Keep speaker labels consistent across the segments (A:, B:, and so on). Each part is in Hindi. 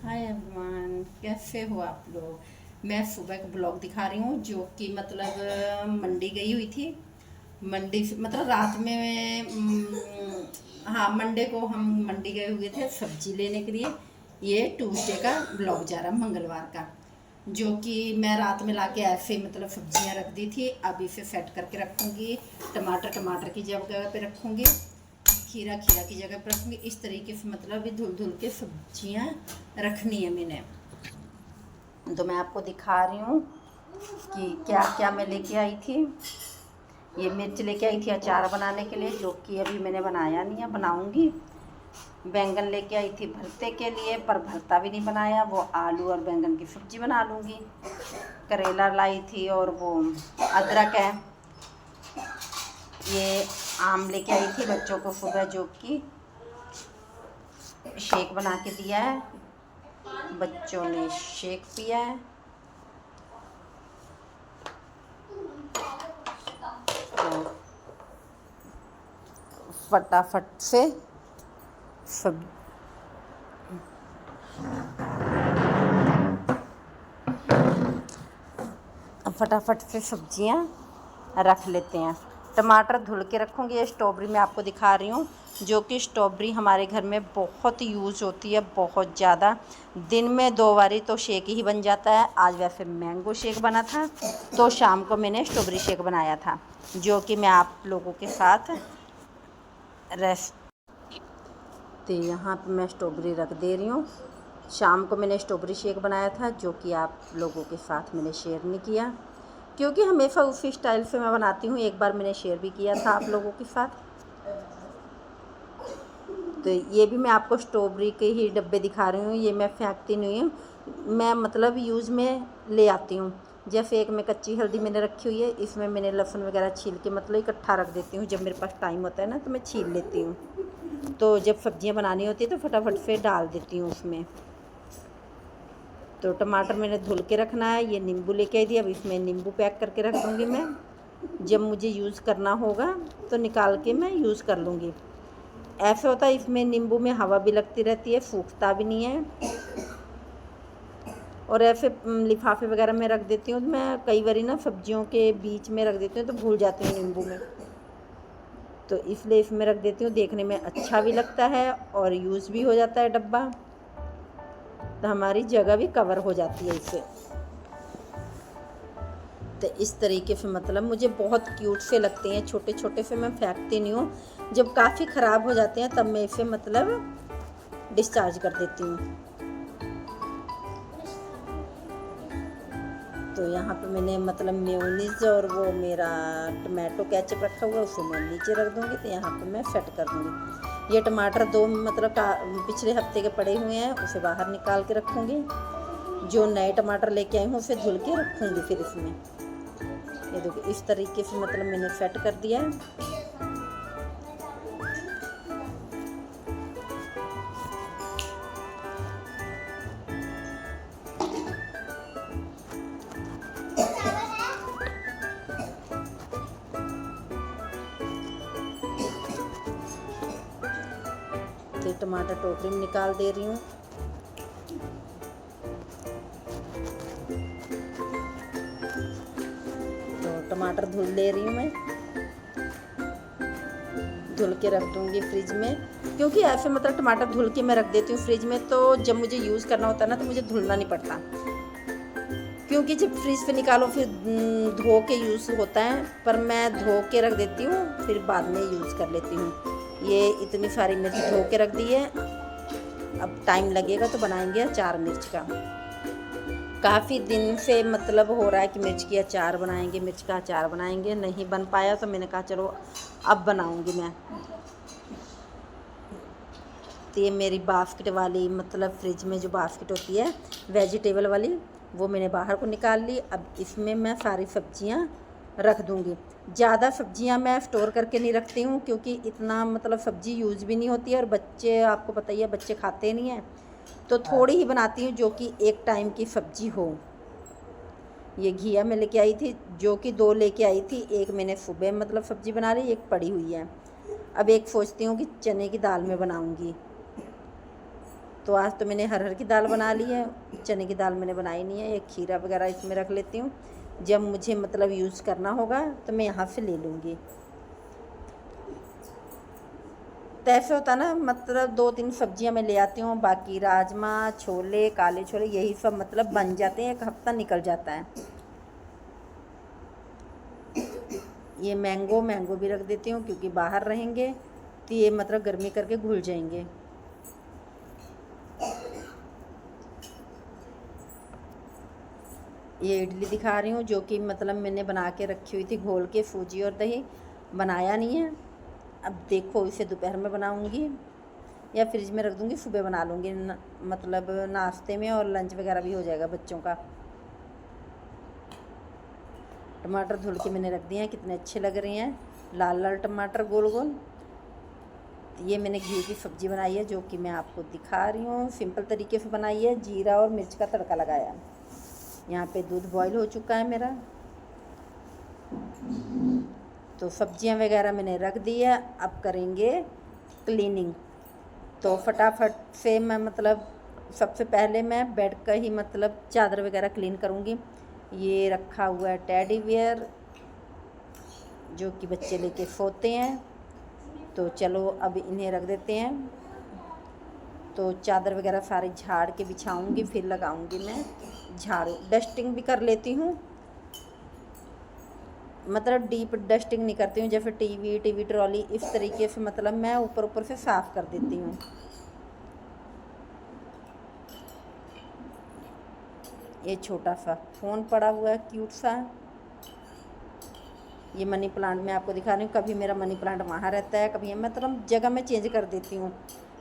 A: हाय एवरीवन, कैसे हो आप लोग। मैं सुबह का ब्लॉग दिखा रही हूँ जो कि मतलब मंडी गई हुई थी। मंडी से मतलब रात में हाँ, मंडे को हम मंडी गए हुए थे सब्जी लेने के लिए। ये ट्यूसडे का ब्लॉग जा रहा, मंगलवार का, जो कि मैं रात में लाके ऐसे मतलब सब्जियां रख दी थी। अब इसे सेट करके रखूँगी। टमाटर टमाटर की जगह पे रखूँगी, खीरा खीरा की जगह पर रखूँगी। इस तरीके से मतलब भी धुल धुल के सब्जियां रखनी है मैंने। तो मैं आपको दिखा रही हूँ कि क्या क्या मैं लेके आई थी। ये मिर्च लेके आई थी अचार बनाने के लिए, जो कि अभी मैंने बनाया नहीं है, बनाऊंगी। बैंगन लेके आई थी भरते के लिए, पर भरता भी नहीं बनाया, वो आलू और बैंगन की सब्जी बना लूँगी। करेला लाई थी और वो अदरक है। ये आम लेके आई थी बच्चों को सुबह, जो कि शेक बना के दिया है, बच्चों ने शेक पिया है। तो फटाफट से सब फटाफट से सब्जियां रख लेते हैं। टमाटर धुल के रखूँगी। ये स्ट्रॉबेरी मैं आपको दिखा रही हूँ, जो कि स्ट्रॉबेरी हमारे घर में बहुत यूज़ होती है, बहुत ज़्यादा। दिन में 2 बारी तो शेक ही बन जाता है। आज वैसे मैंगो शेक बना था, तो शाम को मैंने स्ट्रॉबेरी शेक बनाया था, जो कि मैं आप लोगों के साथ रेस तो यहाँ पे मैं स्ट्रॉबेरी रख दे रही हूँ। शाम को मैंने स्ट्रॉबेरी शेक बनाया था, जो कि आप लोगों के साथ मैंने शेयर नहीं किया, क्योंकि हमेशा उसी स्टाइल से मैं बनाती हूँ। एक बार मैंने शेयर भी किया था आप लोगों के साथ। तो ये भी मैं आपको स्ट्रॉबेरी के ही डब्बे दिखा रही हूँ। ये मैं फेंकती नहीं हूँ, मैं मतलब यूज़ में ले आती हूँ। जैसे एक में कच्ची हल्दी मैंने रखी हुई है, इसमें मैंने लहसुन वगैरह छील के मतलब इकट्ठा रख देती हूँ। जब मेरे पास टाइम होता है ना, तो मैं छील लेती हूँ, तो जब सब्जियां बनानी होती है तो फटाफट से डाल देती हूँ उसमें। तो टमाटर मैंने धुल के रखना है। ये नींबू लेके आई थी, अब इसमें नींबू पैक करके रख दूँगी मैं। जब मुझे यूज़ करना होगा तो निकाल के मैं यूज़ कर लूँगी। ऐसा होता है इसमें नींबू में हवा भी लगती रहती है, सूखता भी नहीं है। और ऐसे लिफाफे वगैरह में रख देती हूँ। तो मैं कई बारी ना सब्जियों के बीच में रख देती हूँ, तो भूल जाती हूँ नींबू में, तो इसलिए इसमें रख देती हूँ। देखने में अच्छा भी लगता है और यूज़ भी हो जाता है डब्बा, तो हमारी जगह भी कवर हो जाती है इससे। तो इस तरीके से मतलब मुझे बहुत क्यूट से लगते हैं, छोटे छोटे से। मैं फेंकती नहीं हूँ, जब काफ़ी ख़राब हो जाते हैं तब मैं इसे मतलब डिस्चार्ज कर देती हूँ। तो यहाँ पे मैंने मतलब मेयोनीज और वो मेरा टमाटो केचप रखा हुआ है, उसे मैं नीचे रख दूँगी। तो यहाँ पे मैं सेट कर दूँगी। ये टमाटर 2 मतलब पिछले हफ्ते के पड़े हुए हैं, उसे बाहर निकाल के रखूँगी। जो नए टमाटर लेके आई हूँ उसे धुल के रखूँगी फिर इसमें। ये देखो इस तरीके से मतलब मैंने सेट कर दिया है। तो टमाटर टोकरी में निकाल दे रही हूँ। तो टमाटर धुल ले रही हूँ मैं, धुल के रख दूँगी फ्रिज में। क्योंकि ऐसे मतलब टमाटर धुल के मैं रख देती हूँ फ्रिज में, तो जब मुझे यूज़ करना होता है ना, तो मुझे धुलना नहीं पड़ता। क्योंकि जब फ्रिज से निकालो फिर धो के यूज़ होता है, पर मैं धो के रख देती हूँ, फिर बाद में यूज़ कर लेती हूँ। ये इतनी सारी मिर्च धो के रख दी है। अब टाइम लगेगा तो बनाएंगे अचार मिर्च का। काफ़ी दिन से मतलब हो रहा है कि मिर्च की अचार बनाएंगे, मिर्च का अचार बनाएंगे, नहीं बन पाया, तो मैंने कहा चलो अब बनाऊंगी मैं। तो ये मेरी बास्केट वाली मतलब फ्रिज में जो बास्केट होती है वेजिटेबल वाली, वो मैंने बाहर को निकाल ली। अब इसमें मैं सारी सब्जियां रख दूंगी। ज़्यादा सब्जियां मैं स्टोर करके नहीं रखती हूँ, क्योंकि इतना मतलब सब्जी यूज़ भी नहीं होती है, और बच्चे आपको पता ही है बच्चे खाते नहीं हैं, तो थोड़ी ही बनाती हूँ जो कि एक टाइम की सब्जी हो। ये घिया मैं लेके आई थी, जो कि 2 लेके आई थी। एक मैंने सुबह मतलब सब्जी बना ली, एक पड़ी हुई है। अब एक सोचती हूँ कि चने की दाल में बनाऊँगी। तो आज तो मैंने अरहर की दाल बना ली है, चने की दाल मैंने बनाई नहीं है। एक खीरा वगैरह इसमें रख लेती हूँ, जब मुझे मतलब यूज़ करना होगा तो मैं यहाँ से ले लूँगी। तो ऐसे होता है ना, मतलब 2-3 सब्जियाँ मैं ले आती हूँ, बाकी राजमा, छोले, काले छोले यही सब मतलब बन जाते हैं, एक हफ्ता निकल जाता है। ये मैंगो भी रख देती हूँ क्योंकि बाहर रहेंगे तो ये मतलब गर्मी करके घुल जाएंगे। ये इडली दिखा रही हूँ जो कि मतलब मैंने बना के रखी हुई थी घोल के, सूजी और दही। बनाया नहीं है, अब देखो इसे दोपहर में बनाऊँगी या फ्रिज में रख दूँगी, सुबह बना लूँगी। मतलब नाश्ते में और लंच वगैरह भी हो जाएगा बच्चों का। टमाटर धुल के मैंने रख दिए हैं, कितने अच्छे लग रहे हैं, लाल लाल टमाटर गोल गोल। ये मैंने घी की सब्ज़ी बनाई है जो कि मैं आपको दिखा रही हूँ, सिंपल तरीके से बनाई है, जीरा और मिर्च का तड़का लगाया। यहाँ पे दूध बॉईल हो चुका है मेरा, तो सब्जियाँ वगैरह मैंने रख दी है। अब करेंगे क्लीनिंग। तो फटाफट से मैं मतलब सबसे पहले मैं बेड का ही मतलब चादर वगैरह क्लीन करूँगी। ये रखा हुआ है टेडी बियर जो कि बच्चे लेके सोते हैं, तो चलो अब इन्हें रख देते हैं। तो चादर वगैरह सारी झाड़ के बिछाऊंगी, फिर लगाऊंगी मैं झाड़ू। डस्टिंग भी कर लेती हूँ, मतलब डीप डस्टिंग नहीं करती हूँ, जैसे टीवी ट्रॉली इस तरीके से, मतलब मैं ऊपर ऊपर से साफ़ कर देती हूँ। ये छोटा सा फ़ोन पड़ा हुआ है क्यूट सा। ये मनी प्लांट मैं आपको दिखा रही हूँ, कभी मेरा मनी प्लांट वहाँ रहता है, कभी मतलब जगह मैं चेंज कर देती हूँ,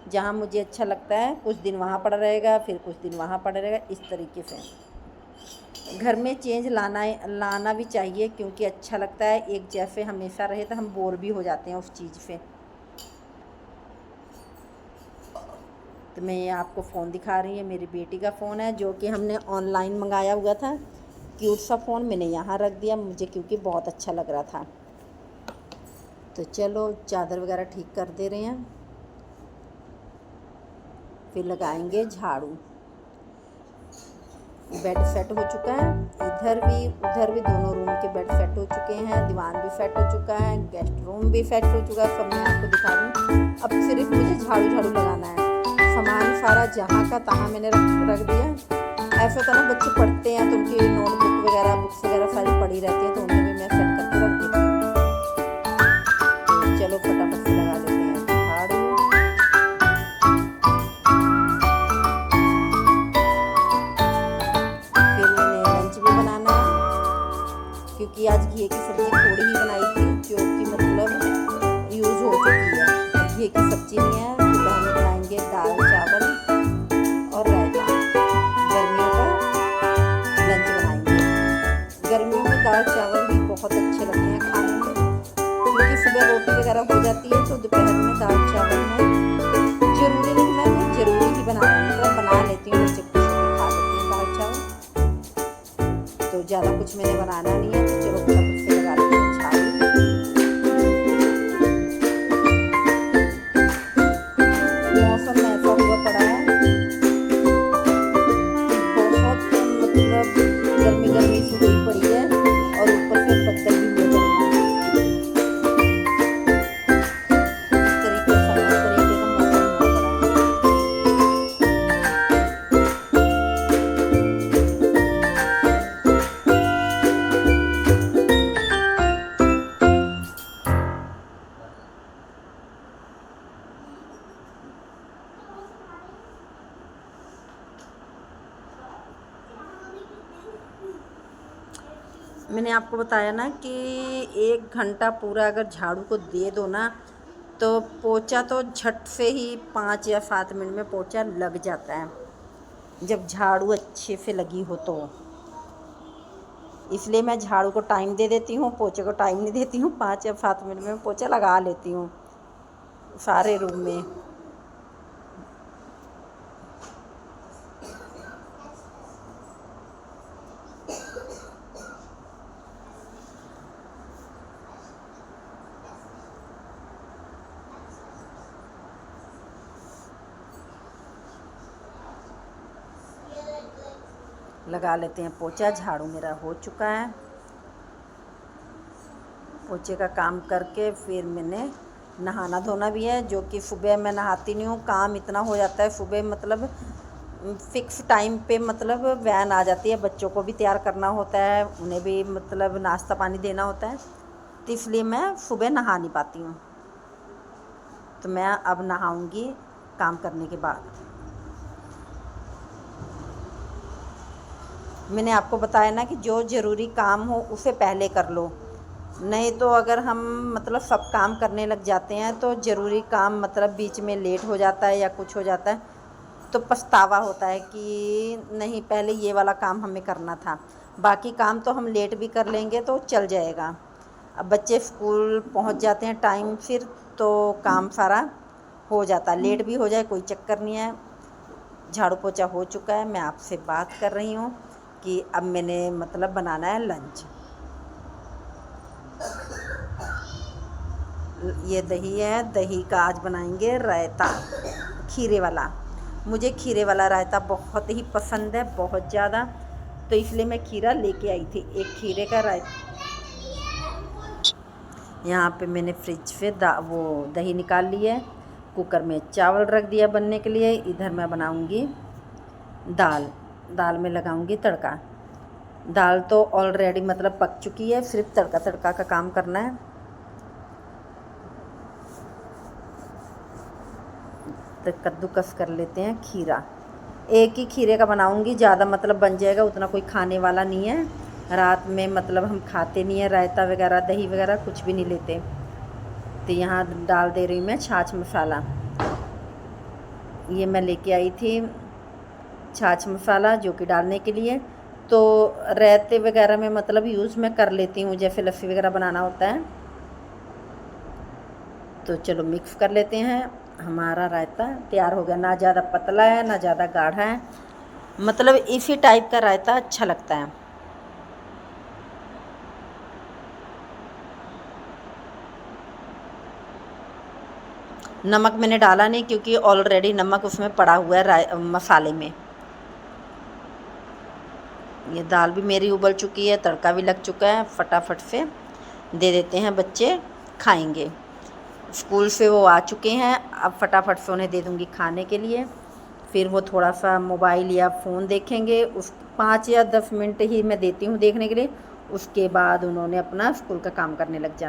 A: जहाँ मुझे अच्छा लगता है कुछ दिन वहाँ पड़ा रहेगा, फिर कुछ दिन वहाँ पड़ा रहेगा, इस तरीके से। घर में चेंज लाना भी चाहिए क्योंकि अच्छा लगता है, एक जैसे हमेशा रहे तो हम बोर भी हो जाते हैं उस चीज़ से। तो मैं ये आपको फ़ोन दिखा रही हूँ, मेरी बेटी का फ़ोन है जो कि हमने ऑनलाइन मंगाया हुआ था, क्यूट सा फ़ोन मैंने यहाँ रख दिया मुझे क्योंकि बहुत अच्छा लग रहा था। तो चलो चादर वगैरह ठीक कर दे रहे हैं, फिर लगाएंगे झाड़ू। बेड सेट हो चुका है, इधर भी उधर भी दोनों रूम के बेड सेट हो चुके हैं, दीवान भी सेट हो चुका है, गेस्ट रूम भी सेट हो चुका है, सब मैं आपको दिखा रही हूँ। अब सिर्फ मुझे झाड़ू लगाना है। सामान सारा जहाँ का तहाँ मैंने रख दिया। ऐसा तो ना बच्चे पढ़ते हैं तो उनकी नोटबुक वगैरह बुक्स वगैरह सारी पड़ी रहती हैं, तो उन्हें भी मैं सेट करके रख देती हूँ। तो चलो फटाफट से लगा देते हैं झाड़ू। फिर मैंने लंच भी बनाना है क्योंकि आज घी की सब्ज़ी थोड़ी ही बनाई थी जो कि मतलब यूज़ हो चुकी है। घी की सब्ज़ी नहीं है, दोपहर में बनाएंगे दाल चावल और रायता। गर्मियों का लंच बनाएंगे। गर्मियों में दाल चावल भी बहुत अच्छे लगते हैं खाने में, क्योंकि सुबह रोटी वगैरह हो जाती है तो दोपहर में दाल चावल में ज़रूरी नहीं, मैं ज़रूरी ही बना लेती हूँ, बच्चे खुश होकर खा लेते हैं दाल चावल। तो ज़्यादा कुछ मैंने बनाना नहीं है, तो चलो फटाफट से लगा लेते हैं झाड़ू। मौसम ऐसा हुआ पड़ा है बहुत, मतलब गर्मी से हुई पड़ी है और ऊपर से बदल भी हुए पड़े हैं। इस तरीके का मौसम हुआ पड़ा है। मैंने आपको बताया ना कि 1 घंटा पूरा अगर झाड़ू को दे दो ना तो पोछा तो झट से ही 5 या 7 मिनट में पोछा लग जाता है, जब झाड़ू अच्छे से लगी हो तो। इसलिए मैं झाड़ू को टाइम दे देती हूँ, पोछे को टाइम नहीं देती हूँ। 5 या 7 मिनट में पोछा लगा लेती हूँ सारे रूम में। लगा लेते हैं पोछा। झाड़ू मेरा हो चुका है। पोछे का काम करके फिर मैंने नहाना धोना भी है, जो कि सुबह मैं नहाती नहीं हूँ, काम इतना हो जाता है सुबह, मतलब फ़िक्स टाइम पे मतलब वैन आ जाती है, बच्चों को भी तैयार करना होता है, उन्हें भी मतलब नाश्ता पानी देना होता है, तो इसलिए मैं सुबह नहा नहीं पाती हूँ। तो मैं अब नहाऊंगी काम करने के बाद। मैंने आपको बताया ना कि जो ज़रूरी काम हो उसे पहले कर लो, नहीं तो अगर हम मतलब सब काम करने लग जाते हैं तो ज़रूरी काम मतलब बीच में लेट हो जाता है या कुछ हो जाता है तो पछतावा होता है कि नहीं पहले ये वाला काम हमें करना था। बाकी काम तो हम लेट भी कर लेंगे तो चल जाएगा। अब बच्चे स्कूल पहुंच जाते हैं टाइम फिर, तो काम सारा हो जाता है, लेट भी हो जाए कोई चक्कर नहीं है। झाड़ू पोछा हो चुका है। मैं आपसे बात कर रही हूँ कि अब मैंने मतलब बनाना है लंच। ये दही है, दही का आज बनाएंगे रायता खीरे वाला। मुझे खीरे वाला रायता बहुत ही पसंद है, बहुत ज़्यादा, तो इसलिए मैं खीरा लेके आई थी। एक खीरे का रायता। यहाँ पे मैंने फ्रिज से वो दही निकाल ली है। कुकर में चावल रख दिया बनने के लिए। इधर मैं बनाऊंगी दाल में लगाऊंगी तड़का। दाल तो ऑलरेडी मतलब पक चुकी है, सिर्फ तड़का का काम करना है। तो कद्दूकस कर लेते हैं खीरा। एक ही खीरे का बनाऊंगी, ज़्यादा मतलब बन जाएगा, उतना कोई खाने वाला नहीं है। रात में मतलब हम खाते नहीं है रायता वगैरह, दही वगैरह कुछ भी नहीं लेते। तो यहाँ डाल दे रही हूँ मैं छाछ मसाला। ये मैं लेके आई थी छाछ मसाला जो कि डालने के लिए। तो रायते वगैरह में मतलब यूज़ मैं कर लेती हूँ, जैसे लस्सी वगैरह बनाना होता है। तो चलो मिक्स कर लेते हैं। हमारा रायता तैयार हो गया। ना ज़्यादा पतला है ना ज़्यादा गाढ़ा है, मतलब इसी टाइप का रायता अच्छा लगता है। नमक मैंने डाला नहीं क्योंकि ऑलरेडी नमक उसमें पड़ा हुआ है मसाले में। ये दाल भी मेरी उबल चुकी है, तड़का भी लग चुका है। फटाफट से दे देते हैं, बच्चे खाएंगे। स्कूल से वो आ चुके हैं, अब फटाफट से उन्हें दे दूँगी खाने के लिए। फिर वो थोड़ा सा मोबाइल या फ़ोन देखेंगे। उस 5 या 10 मिनट ही मैं देती हूँ देखने के लिए। उसके बाद उन्होंने अपना स्कूल का काम करने लग जाना।